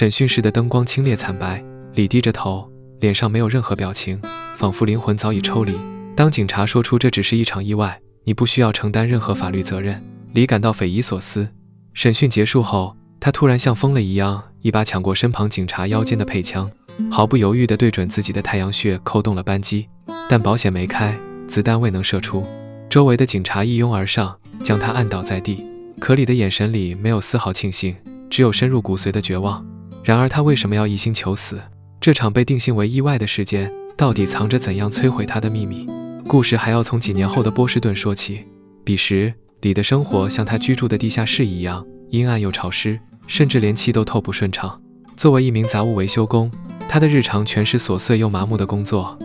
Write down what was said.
审讯室的灯光清冽惨白，李低着头，脸上没有任何表情，仿佛灵魂早已抽离。当警察说出这只是一场意外，你不需要承担任何法律责任，李感到匪夷所思。审讯结束后，他突然像疯了一样，一把抢过身旁警察腰间的配枪，毫不犹豫地对准自己的太阳穴扣动了扳机，但保险没开，子弹未能射出。周围的警察一拥而上，将他按倒在地，可李的眼神里没有丝毫庆幸，只有深入骨髓的绝望。然而他为什么要一心求死？这场被定性为意外的事件到底藏着怎样摧毁他的秘密？故事还要从几年后的波士顿说起。彼时李的生活像他居住的地下室一样，阴暗又潮湿，甚至连气都透不顺畅。作为一名杂物维修工，他的日常全是琐碎又麻木的工作，